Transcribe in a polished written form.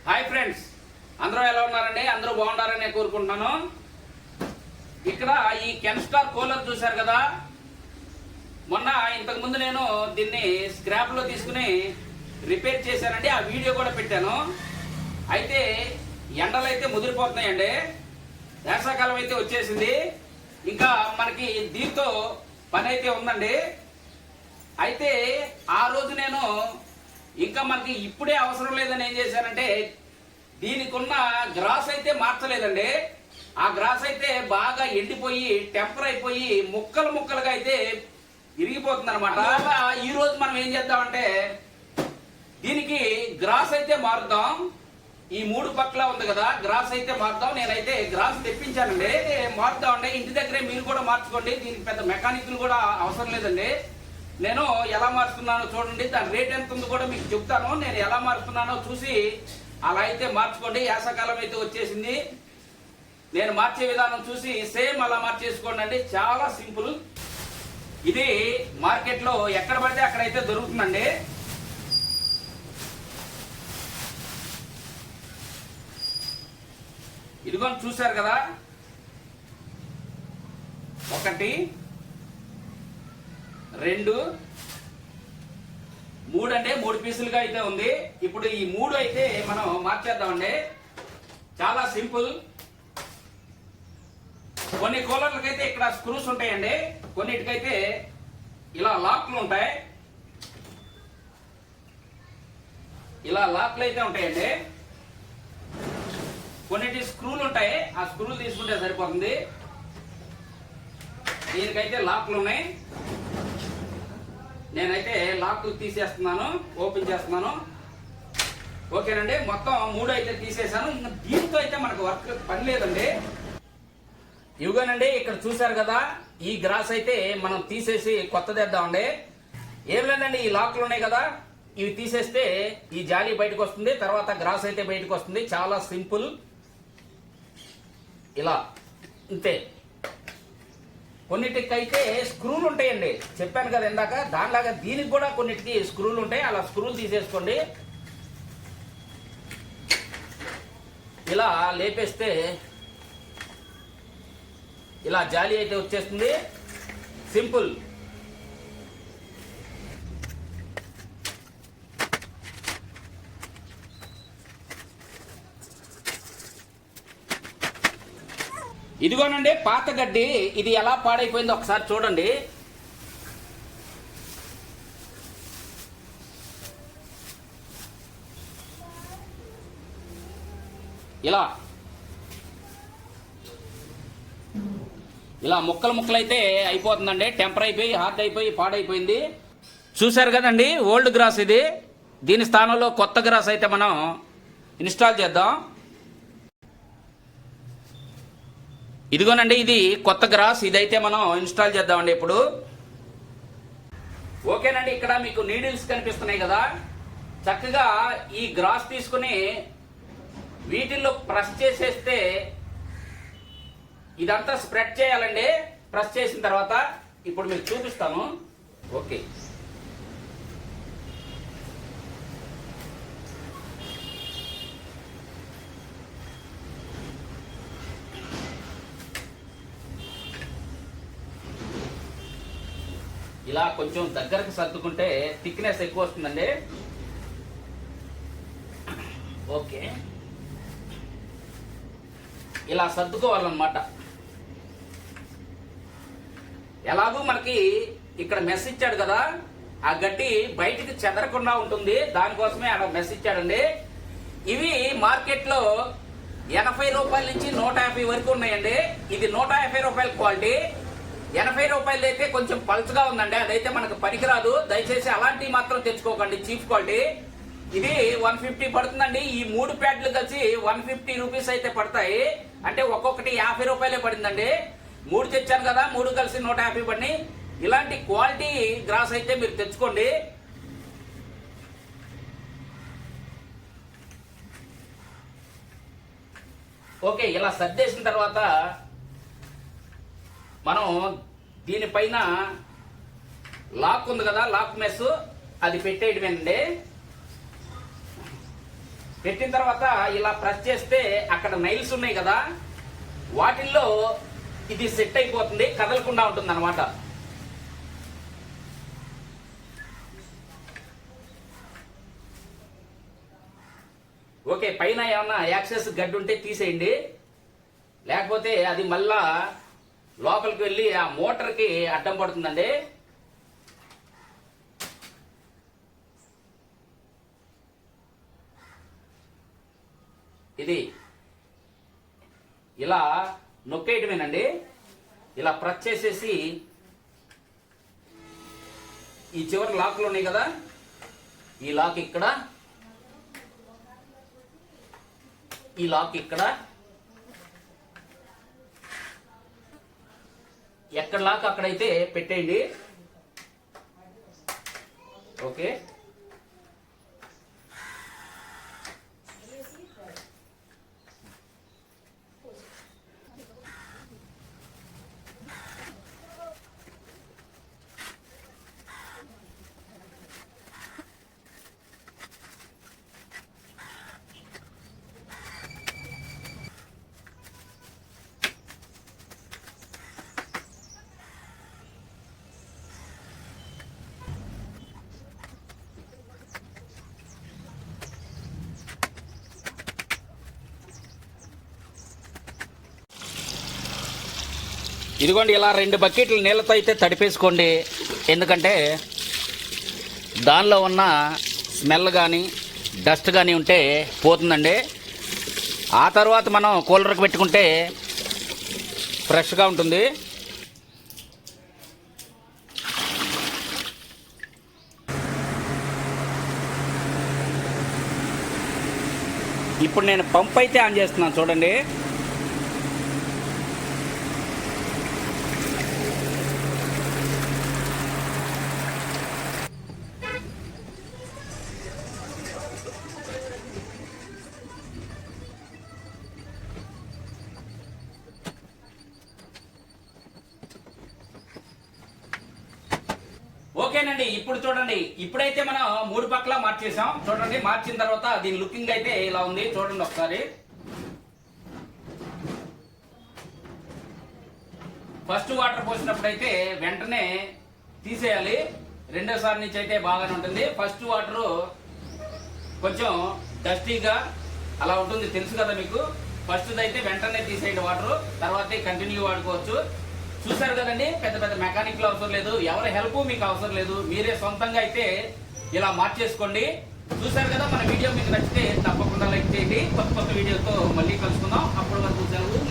Hi friends, అందరూ ఎలా ఉన్నారండి? అందరూ బాగుండారని కోరుకుంటున్నాను. ఇక్కడ ఈ కెన్స్టార్ కూలర్ చూశారు కదా, మొన్న ఇంతకుముందు నేను దీన్ని స్క్రాప్లో తీసుకుని రిపేర్ చేశానండి. ఆ వీడియో కూడా పెట్టాను. అయితే ఎండలు అయితే ముదిరిపోతున్నాయండి, వేసవకాలం అయితే వచ్చేసింది. ఇంకా మనకి దీంతో పని అయితే ఉందండి. అయితే ఆ రోజు నేను ఇంకా మనకి ఇప్పుడే అవసరం లేదని ఏం చేశానంటే, దీనికి ఉన్న గ్రాస్ అయితే మార్చలేదండి. ఆ గ్రాస్ అయితే బాగా ఎండిపోయి టెంపర్ అయిపోయి ముక్కలు ముక్కలుగా అయితే ఇరిగిపోతుంది అనమాట. ఈ రోజు మనం ఏం చేద్దామంటే, దీనికి గ్రాస్ అయితే మారుద్దాం. ఈ మూడు పక్కల ఉంది కదా, గ్రాస్ అయితే మారుద్దాం. నేనైతే గ్రాస్ తెప్పించానండి, మారుద్దామండి. ఇంటి దగ్గరే మీరు కూడా మార్చుకోండి. దీనికి పెద్ద మెకానిక్లు కూడా అవసరం లేదండి. నేను ఎలా మారుస్తున్నానో చూడండి, దాని రేట్ ఎంత ఉందో కూడా మీకు చెప్తాను. నేను ఎలా మారుస్తున్నానో చూసి అలా అయితే మార్చుకోండి. వేసవకాలం అయితే వచ్చేసింది, నేను మార్చే విధానం చూసి సేమ్ అలా మార్చేసుకోండి అండి. చాలా సింపుల్. ఇది మార్కెట్లో ఎక్కడ పడితే అక్కడైతే దొరుకుతుందండి. ఇదిగోని చూశారు కదా, 1 2 3 అంటే 3 పీసులుగా అయితే ఉంది. ఇప్పుడు ఈ 3 అయితే మనం మార్చేద్దామండి. చాలా సింపుల్. కొన్ని కూలర్లకైతే ఇక్కడ స్క్రూస్ ఉంటాయండి, కొన్నిటికైతే ఇలా లాక్లు ఉంటాయి. ఇలా లాక్లు అయితే ఉంటాయండి. కొన్నిటి స్క్రూలు ఉంటాయి, ఆ స్క్రూలు తీసుకుంటే సరిపోతుంది. దీనికైతే లాక్లు ఉన్నాయి. నేనైతే లాక్ తీసేస్తున్నాను, ఓపెన్ చేస్తున్నాను. ఓకేనండి, మొత్తం 3 అయితే తీసేసాను. ఇంకా దీంతో అయితే మనకు వర్క్ పని లేదండి. ఇవిగానండి, ఇక్కడ చూశారు కదా, ఈ గ్రాస్ అయితే మనం తీసేసి కొత్తదేద్దామండి. ఏం లేదండి, ఈ లాక్లు ఉన్నాయి కదా, ఇవి తీసేస్తే ఈ జాలి బయటకు వస్తుంది, తర్వాత గ్రాస్ అయితే బయటకు వస్తుంది. చాలా సింపుల్. ఇలా ఇంతే. కొన్నిటికైతే స్క్రూలు ఉంటాయండి, చెప్పాను కదా ఇందాక, దానిలాగా దీనికి కూడా కొన్నిటికి స్క్రూలు ఉంటాయి. అలా స్క్రూలు తీసేసుకోండి. ఇలా లేపేస్తే ఇలా జాలి అయితే వచ్చేస్తుంది. సింపుల్. ఇదిగోనండి పాత గడ్డి, ఇది ఎలా పాడైపోయిందో ఒకసారి చూడండి. ఇలా ఇలా ముక్కలు ముక్కలైతే అయిపోతుందండి. టెంపర్ అయిపోయి హార్డ్ అయిపోయి పాడైపోయింది. చూశారు కదండి, ఓల్డ్ గ్రాస్ ఇది. దీని స్థానంలో కొత్త గ్రాస్ అయితే మనం ఇన్స్టాల్ చేద్దాం. ఇదిగోనండి, ఇది కొత్త గ్రాస్. ఇదైతే మనం ఇన్స్టాల్ చేద్దామండి ఇప్పుడు. ఓకేనండి, ఇక్కడ మీకు నీడిల్స్ కనిపిస్తున్నాయి కదా, చక్కగా ఈ గ్రాస్ తీసుకుని వీటిల్లో ప్రెస్ చేసేస్తే ఇదంతా స్ప్రెడ్ చేయాలండి. ప్రెస్ చేసిన తర్వాత ఇప్పుడు మీకు చూపిస్తాను. ఓకే, ఇలా కొంచెం దగ్గరకు సర్దుకుంటే థిక్నెస్ ఎక్కువ వస్తుందండి. ఓకే, ఇలా సర్దుకోవాలన్నమాట. ఎలాగూ మనకి ఇక్కడ మెస్ ఇచ్చాడు కదా, ఆ గడ్డి బయటికి చెదరకుండా ఉంటుంది, దానికోసమే అక్కడ మెస్ ఇచ్చాడండి. ఇవి మార్కెట్లో 80 రూపాయల నుంచి 150 వరకు ఉన్నాయండి. ఇది 150 రూపాయల క్వాలిటీ. 80 రూపాయలు అయితే కొంచెం పల్చగా ఉందండి, అదైతే మనకు పనికిరాదు. దయచేసి అలాంటివి మాత్రం తెచ్చుకోకండి, చీప్ క్వాలిటీ. ఇది 150 పడుతుందండి. ఈ 3 ప్యాడ్లు కలిసి 150 రూపీస్ అయితే పడతాయి. అంటే ఒక్కొక్కటి 50 రూపాయలే పడిందండి. 3 తెచ్చాను కదా, 3 కలిసి 150 పడినాయి. ఇలాంటి క్వాలిటీ గ్రాస్ అయితే మీరు తెచ్చుకోండి. ఓకే, ఇలా సర్దేసిన తర్వాత మనం దీనిపైన లాక్ ఉంది కదా, లాక్ మెస్, అది పెట్టేయడమేనండి. పెట్టిన తర్వాత ఇలా ప్రెస్ చేస్తే అక్కడ నైల్స్ ఉన్నాయి కదా, వాటిల్లో ఇది సెట్ అయిపోతుంది, కదలకుండా ఉంటుంది అనమాట. ఓకే, పైన ఏమన్నా యాక్సెస్ గడ్డి ఉంటే తీసేయండి, లేకపోతే అది మళ్ళా లోపలికి వెళ్ళి ఆ మోటార్కి అడ్డం పడుతుందండి. ఇది ఇలా నొక్కేయటమేనండి. ఇలా ప్రెస్ చేసేసి ఈ చివరి లాక్లు ఉన్నాయి కదా, ఈ లాక్ ఇక్కడ, ఈ లాక్ ఇక్కడ, ఎక్కడ లాక్ అక్కడైతే పెట్టేయండి. ఓకే, ఇదిగోండి ఇలా 2 బకెట్లు నీళ్ళతో అయితే తడిపేసుకోండి. ఎందుకంటే దానిలో ఉన్న స్మెల్ కానీ డస్ట్ కానీ ఉంటే పోతుందండి. ఆ తర్వాత మనం కూలర్కి పెట్టుకుంటే ఫ్రెష్గా ఉంటుంది. ఇప్పుడు నేను పంప్ అయితే ఆన్ చేస్తున్నాను చూడండి. ఓకేనండి, ఇప్పుడు చూడండి, ఇప్పుడైతే మనం 3 పక్కల మార్చేసాం చూడండి. మార్చిన తర్వాత దీని లుకింగ్ అయితే ఇలా ఉంది చూడండి ఒకసారి. ఫస్ట్ వాటర్ పోసినప్పుడు అయితే వెంటనే తీసేయాలి, రెండోసారి నుంచి అయితే బాగానే ఉంటుంది. ఫస్ట్ వాటర్ కొంచెం డస్టీగా అలా ఉంటుంది, తెలుసు కదా మీకు. ఫస్ట్ అయితే వెంటనే తీసేయండి వాటర్, తర్వాత కంటిన్యూ వాడుకోవచ్చు. చూసారు కదండి, పెద్ద పెద్ద మెకానిక్లు అవసరం లేదు, ఎవరి హెల్ప్ మీకు అవసరం లేదు, మీరే సొంతంగా అయితే ఇలా మార్చేసుకోండి. చూసారు కదా, మన వీడియో మీకు నచ్చితే తప్పకుండా లైక్ చేయండి. కొత్త కొత్త వీడియోతో మళ్ళీ కలుసుకుందాం. అప్పటి వరకు సెలవు.